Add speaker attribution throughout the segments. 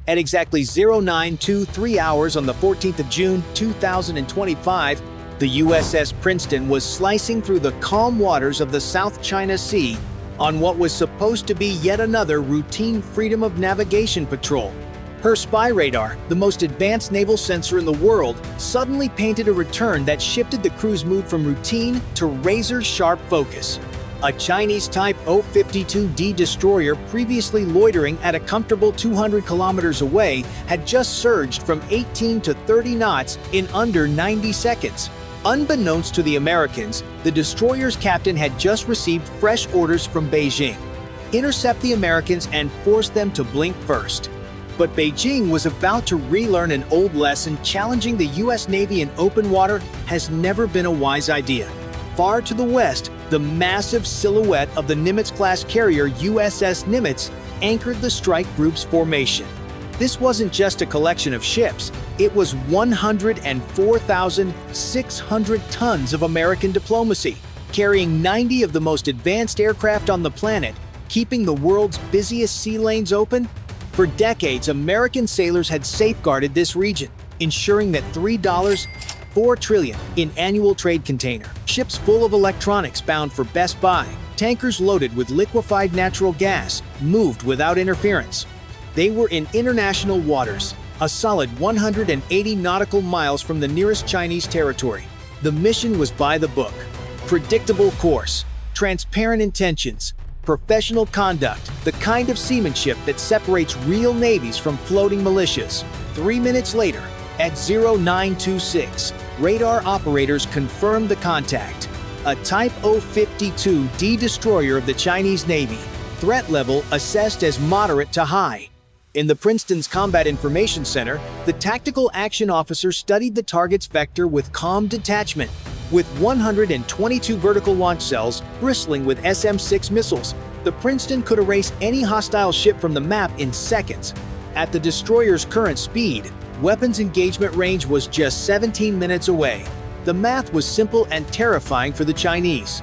Speaker 1: At exactly 0923 hours on the 14th of June 2025, the USS Princeton was slicing through the calm waters of the South China Sea on what was supposed to be yet another routine freedom of navigation patrol. Her spy radar, the most advanced naval sensor in the world, suddenly painted a return that shifted the crew's mood from routine to razor-sharp focus. A Chinese Type 052D destroyer previously loitering at a comfortable 200 kilometers away had just surged from 18 to 30 knots in under 90 seconds. Unbeknownst to the Americans, the destroyer's captain had just received fresh orders from Beijing. Intercept the Americans and force them to blink first. But Beijing was about to relearn an old lesson. Challenging the US Navy in open water has never been a wise idea. Far to the west, the massive silhouette of the Nimitz-class carrier USS Nimitz anchored the strike group's formation. This wasn't just a collection of ships, it was 104,600 tons of American diplomacy, carrying 90 of the most advanced aircraft on the planet, keeping the world's busiest sea lanes open. For decades, American sailors had safeguarded this region, ensuring that $4 trillion in annual trade container ships full of electronics bound for Best Buy, tankers loaded with liquefied natural gas, moved without interference. They were in international waters, a solid 180 nautical miles from the nearest Chinese territory. The mission was by the book. Predictable course, transparent intentions, professional conduct, the kind of seamanship that separates real navies from floating militias. 3 minutes later, at 0926, radar operators confirmed the contact. A Type 052D destroyer of the Chinese Navy, threat level assessed as moderate to high. In the Princeton's Combat Information Center, the tactical action officer studied the target's vector with calm detachment. With 122 vertical launch cells bristling with SM-6 missiles, the Princeton could erase any hostile ship from the map in seconds. At the destroyer's current speed, weapons engagement range was just 17 minutes away. The math was simple and terrifying for the Chinese.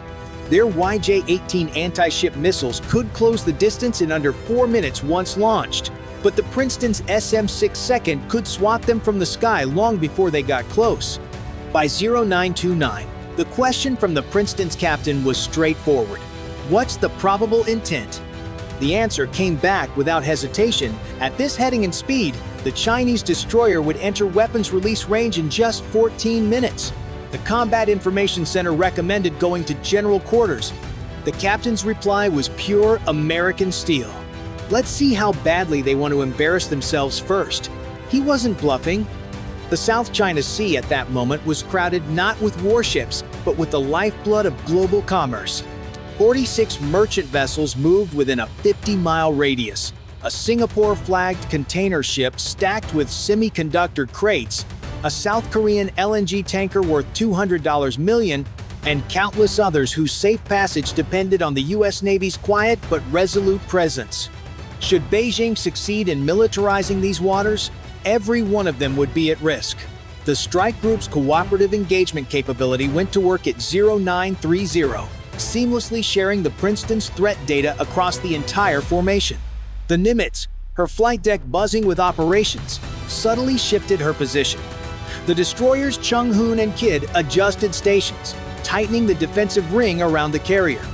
Speaker 1: Their YJ-18 anti-ship missiles could close the distance in under 4 minutes once launched. But the Princeton's SM-6 second could swat them from the sky long before they got close. By 0929, the question from the Princeton's captain was straightforward. What's the probable intent? The answer came back without hesitation. At this heading and speed, the Chinese destroyer would enter weapons release range in just 14 minutes. The Combat Information Center recommended going to general quarters. The captain's reply was pure American steel. Let's see how badly they want to embarrass themselves first. He wasn't bluffing. The South China Sea at that moment was crowded not with warships, but with the lifeblood of global commerce. 46 merchant vessels moved within a 50-mile radius. A Singapore-flagged container ship stacked with semiconductor crates, a South Korean LNG tanker worth $200 million, and countless others whose safe passage depended on the U.S. Navy's quiet but resolute presence. Should Beijing succeed in militarizing these waters, every one of them would be at risk. The strike group's cooperative engagement capability went to work at 0930, seamlessly sharing the Princeton's threat data across the entire formation. The Nimitz, her flight deck buzzing with operations, subtly shifted her position. The destroyers Chung Hoon and Kidd adjusted stations, tightening the defensive ring around the carrier.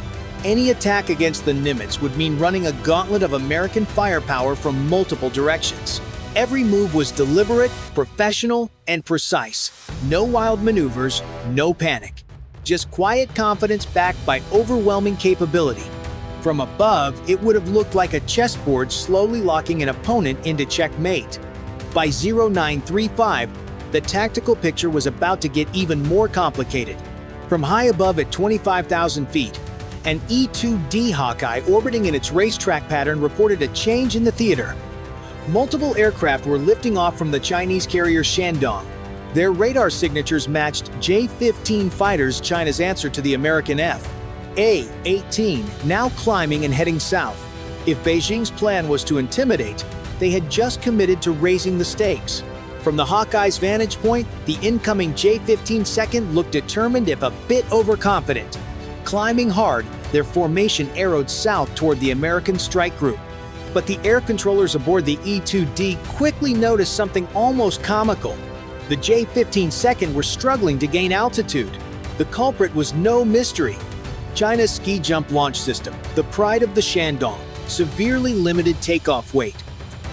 Speaker 1: Any attack against the Nimitz would mean running a gauntlet of American firepower from multiple directions. Every move was deliberate, professional, and precise. No wild maneuvers, no panic. Just quiet confidence backed by overwhelming capability. From above, it would have looked like a chessboard slowly locking an opponent into checkmate. By 0935, the tactical picture was about to get even more complicated. From high above at 25,000 feet, an E-2D Hawkeye orbiting in its racetrack pattern reported a change in the theater. Multiple aircraft were lifting off from the Chinese carrier Shandong. Their radar signatures matched J-15 fighters, China's answer to the American F/A-18, now climbing and heading south. If Beijing's plan was to intimidate, they had just committed to raising the stakes. From the Hawkeye's vantage point, the incoming J-15 second looked determined if a bit overconfident. Climbing hard, their formation arrowed south toward the American strike group. But the air controllers aboard the E-2D quickly noticed something almost comical. The J-15 II were struggling to gain altitude. The culprit was no mystery. China's ski jump launch system, the pride of the Shandong, severely limited takeoff weight.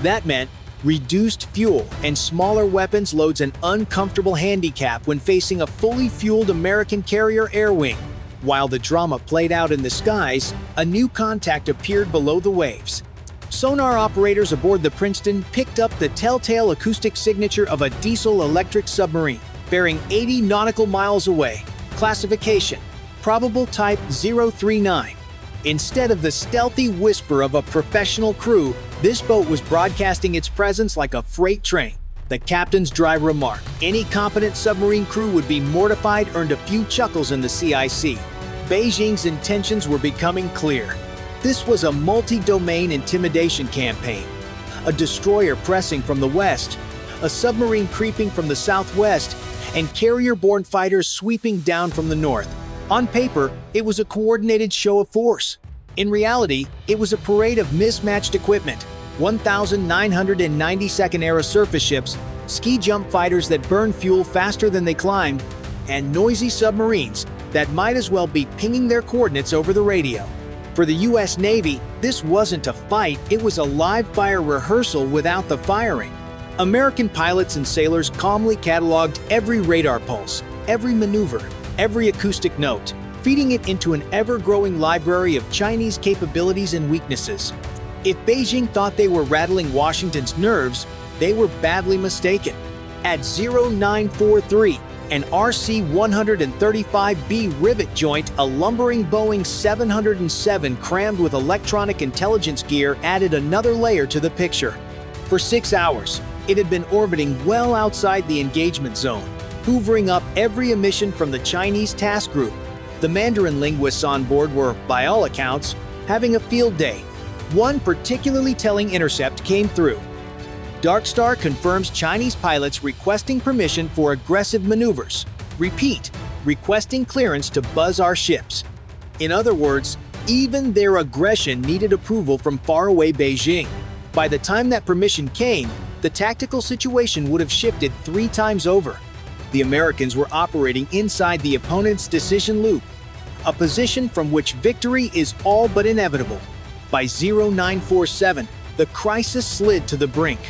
Speaker 1: That meant reduced fuel and smaller weapons loads an uncomfortable handicap when facing a fully fueled American carrier air wing. While the drama played out in the skies, a new contact appeared below the waves. Sonar operators aboard the Princeton picked up the telltale acoustic signature of a diesel-electric submarine, bearing 80 nautical miles away. Classification: probable type 039. Instead of the stealthy whisper of a professional crew, this boat was broadcasting its presence like a freight train. The captain's dry remark, "Any competent submarine crew would be mortified," earned a few chuckles in the CIC. Beijing's intentions were becoming clear. This was a multi-domain intimidation campaign. A destroyer pressing from the west, a submarine creeping from the southwest, and carrier-borne fighters sweeping down from the north. On paper, it was a coordinated show of force. In reality, it was a parade of mismatched equipment: 1,992nd-era surface ships, ski jump fighters that burn fuel faster than they climbed, and noisy submarines that might as well be pinging their coordinates over the radio. For the U.S. Navy, this wasn't a fight, it was a live-fire rehearsal without the firing. American pilots and sailors calmly cataloged every radar pulse, every maneuver, every acoustic note, feeding it into an ever-growing library of Chinese capabilities and weaknesses. If Beijing thought they were rattling Washington's nerves, they were badly mistaken. At 0943, an RC-135B rivet joint, a lumbering Boeing 707 crammed with electronic intelligence gear, added another layer to the picture. For 6 hours, it had been orbiting well outside the engagement zone, hoovering up every emission from the Chinese task group. The Mandarin linguists on board were, by all accounts, having a field day. One particularly telling intercept came through. Dark Star confirms Chinese pilots requesting permission for aggressive maneuvers. Repeat, requesting clearance to buzz our ships. In other words, even their aggression needed approval from faraway Beijing. By the time that permission came, the tactical situation would have shifted 3 times over. The Americans were operating inside the opponent's decision loop, a position from which victory is all but inevitable. By 0947, the crisis slid to the brink.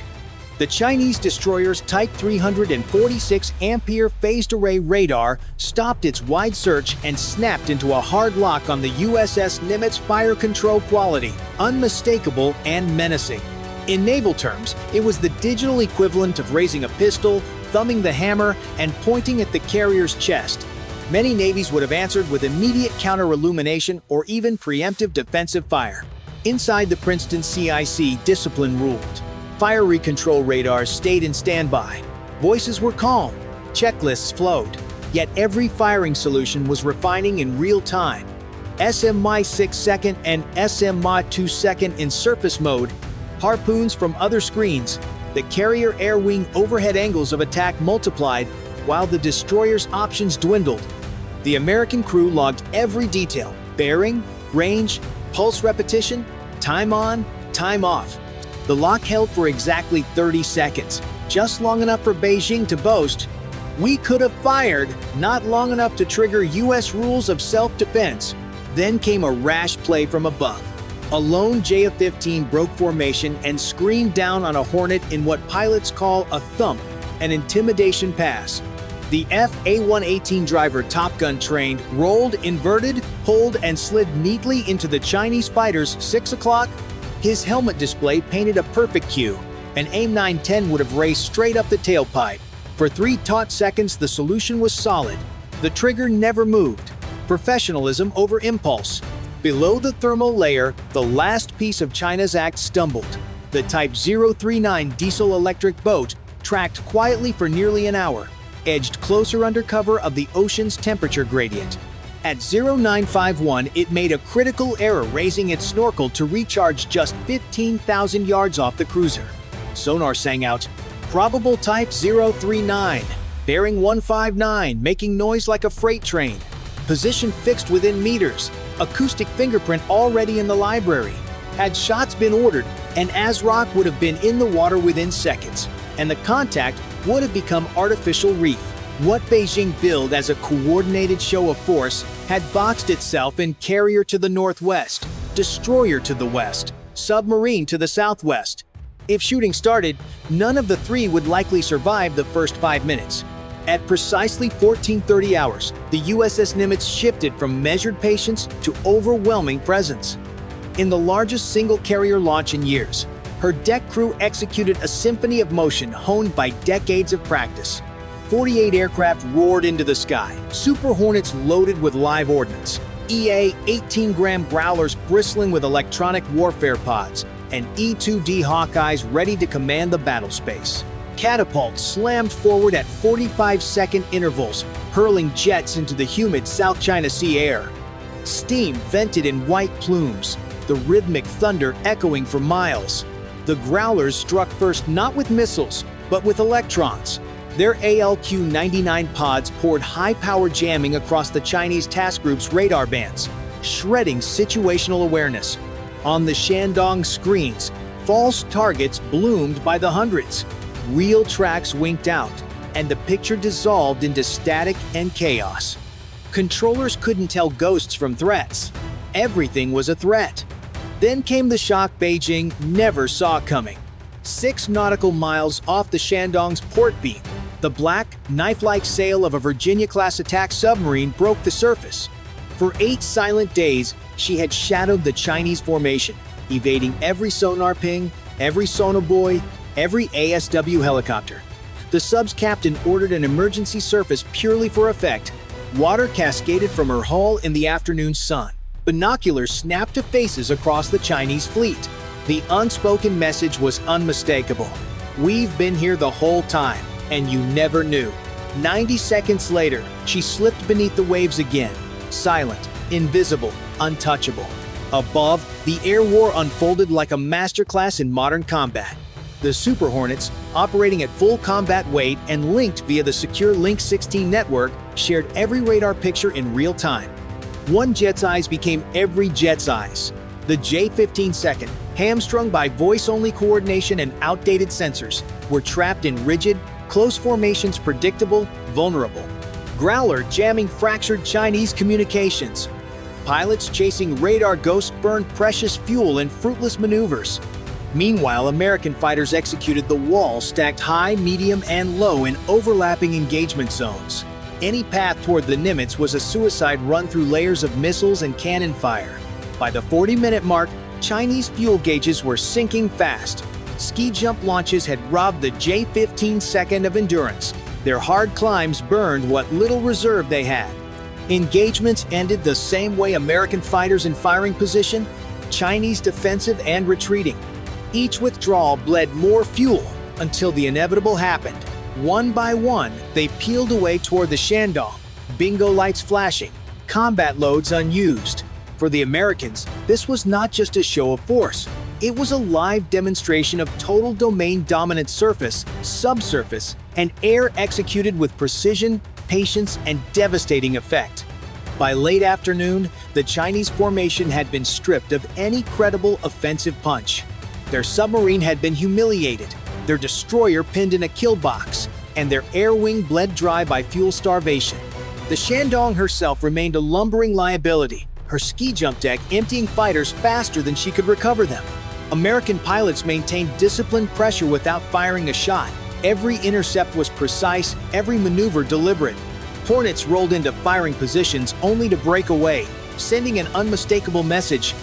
Speaker 1: The Chinese destroyer's Type 346 Ampere phased array radar stopped its wide search and snapped into a hard lock on the USS Nimitz fire control quality, unmistakable and menacing. In naval terms, it was the digital equivalent of raising a pistol, thumbing the hammer, and pointing at the carrier's chest. Many navies would have answered with immediate counter-illumination or even preemptive defensive fire. Inside the Princeton CIC, discipline ruled. Fire control radars stayed in standby. Voices were calm. Checklists flowed. Yet every firing solution was refining in real time. SMI 6-second and SMI 2-second in surface mode, harpoons from other screens, the carrier air wing overhead angles of attack multiplied, while the destroyer's options dwindled. The American crew logged every detail: bearing, range, pulse repetition, time on, time off. The lock held for exactly 30 seconds, just long enough for Beijing to boast, "We could have fired, not long enough to trigger U.S. rules of self-defense." Then came a rash play from above. A lone J-15 broke formation and screamed down on a Hornet in what pilots call a thump, an intimidation pass. The F-A-118 driver, Top Gun trained, rolled, inverted, pulled, and slid neatly into the Chinese fighter's 6 o'clock. His helmet display painted a perfect cue. An AIM-910 would have raced straight up the tailpipe. For 3 taut seconds, the solution was solid. The trigger never moved. Professionalism over impulse. Below the thermal layer, the last piece of China's act stumbled. The Type 039 diesel-electric boat tracked quietly for nearly an hour, edged closer under cover of the ocean's temperature gradient. At 0951, it made a critical error raising its snorkel to recharge just 15,000 yards off the cruiser. Sonar sang out, "Probable type 039, bearing 159, making noise like a freight train. Position fixed within meters, acoustic fingerprint already in the library. Had shots been ordered, and ASROC would have been in the water within seconds, and the contact would have become artificial reef. What Beijing billed as a coordinated show of force had boxed itself in carrier to the northwest, destroyer to the west, submarine to the southwest. If shooting started, none of the three would likely survive the first 5 minutes. At precisely 14:30 hours, the USS Nimitz shifted from measured patience to overwhelming presence. In the largest single carrier launch in years, her deck crew executed a symphony of motion honed by decades of practice. 48 aircraft roared into the sky, Super Hornets loaded with live ordnance, EA 18-gram Growlers bristling with electronic warfare pods, and E-2D Hawkeyes ready to command the battle space. Catapults slammed forward at 45-second intervals, hurling jets into the humid South China Sea air. Steam vented in white plumes, the rhythmic thunder echoing for miles. The Growlers struck first not with missiles, but with electrons. Their ALQ-99 pods poured high-power jamming across the Chinese task group's radar bands, shredding situational awareness. On the Shandong screens, false targets bloomed by the hundreds. Real tracks winked out, and the picture dissolved into static and chaos. Controllers couldn't tell ghosts from threats. Everything was a threat. Then came the shock Beijing never saw coming. 6 nautical miles off the Shandong's port beam, the black, knife-like sail of a Virginia-class attack submarine broke the surface. For 8 silent days, she had shadowed the Chinese formation, evading every sonar ping, every sonobuoy, every ASW helicopter. The sub's captain ordered an emergency surface purely for effect. Water cascaded from her hull in the afternoon sun. Binoculars snapped to faces across the Chinese fleet. The unspoken message was unmistakable. We've been here the whole time, and you never knew. 90 seconds later, she slipped beneath the waves again, silent, invisible, untouchable. Above, the air war unfolded like a masterclass in modern combat. The Super Hornets, operating at full combat weight and linked via the secure Link 16 network, shared every radar picture in real time. One jet's eyes became every jet's eyes. The J-15 second, hamstrung by voice-only coordination and outdated sensors, were trapped in rigid, close formations, predictable, vulnerable. Growler jamming fractured Chinese communications. Pilots chasing radar ghosts burned precious fuel in fruitless maneuvers. Meanwhile, American fighters executed the wall stacked high, medium, and low in overlapping engagement zones. Any path toward the Nimitz was a suicide run through layers of missiles and cannon fire. By the 40-minute mark, Chinese fuel gauges were sinking fast. Ski jump launches had robbed the J-15 second of endurance. Their hard climbs burned what little reserve they had. Engagements ended the same way: American fighters in firing position, Chinese defensive and retreating. Each withdrawal bled more fuel until the inevitable happened. One by one, they peeled away toward the Shandong, bingo lights flashing, combat loads unused. For the Americans, this was not just a show of force. It was a live demonstration of total domain dominant surface, subsurface, and air executed with precision, patience, and devastating effect. By late afternoon, the Chinese formation had been stripped of any credible offensive punch. Their submarine had been humiliated, their destroyer pinned in a kill box, and their air wing bled dry by fuel starvation. The Shandong herself remained a lumbering liability, her ski jump deck emptying fighters faster than she could recover them. American pilots maintained disciplined pressure without firing a shot. Every intercept was precise, every maneuver deliberate. Hornets rolled into firing positions only to break away, sending an unmistakable message: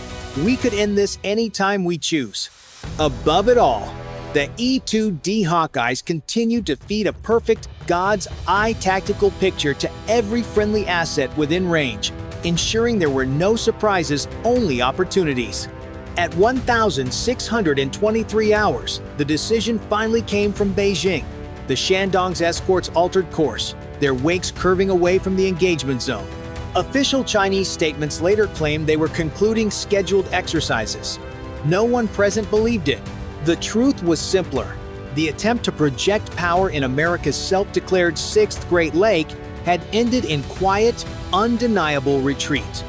Speaker 1: we could end this anytime we choose. Above it all, the E-2D Hawkeyes continued to feed a perfect, God's eye tactical picture to every friendly asset within range, ensuring there were no surprises, only opportunities. At 1,623 hours, the decision finally came from Beijing. The Shandong's escorts altered course, their wakes curving away from the engagement zone. Official Chinese statements later claimed they were concluding scheduled exercises. No one present believed it. The truth was simpler. The attempt to project power in America's self-declared Sixth Great Lake had ended in quiet, undeniable retreat.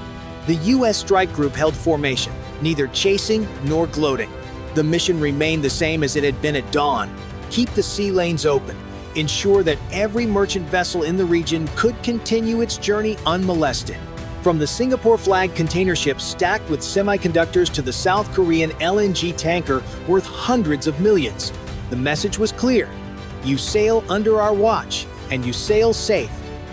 Speaker 1: The U.S. strike group held formation, neither chasing nor gloating. The mission remained the same as it had been at dawn: keep the sea lanes open, ensure that every merchant vessel in the region could continue its journey unmolested. From the Singapore-flagged container ship stacked with semiconductors to the South Korean LNG tanker worth hundreds of millions, the message was clear: you sail under our watch, and you sail safe.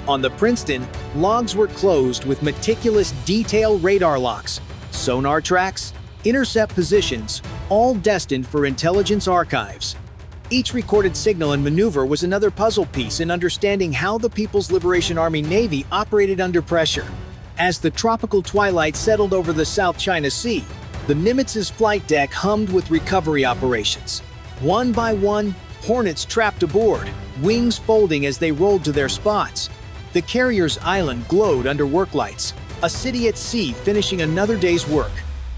Speaker 1: On the Princeton, logs were closed with meticulous detail radar locks, sonar tracks, intercept positions, all destined for intelligence archives. Each recorded signal and maneuver was another puzzle piece in understanding how the People's Liberation Army Navy operated under pressure. As the tropical twilight settled over the South China Sea, the Nimitz's flight deck hummed with recovery operations. One by one, Hornets trapped aboard, wings folding as they rolled to their spots. The carrier's island glowed under work lights, a city at sea finishing another day's work.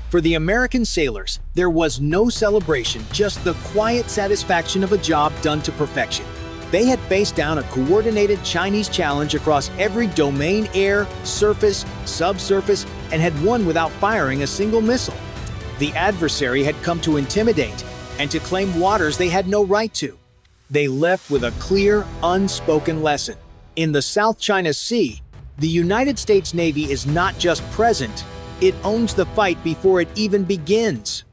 Speaker 1: For the American sailors, there was no celebration, just the quiet satisfaction of a job done to perfection. They had faced down a coordinated Chinese challenge across every domain: air, surface, subsurface, and had won without firing a single missile. The adversary had come to intimidate and to claim waters they had no right to. They left with a clear, unspoken lesson. In the South China Sea, the United States Navy is not just present, it owns the fight before it even begins.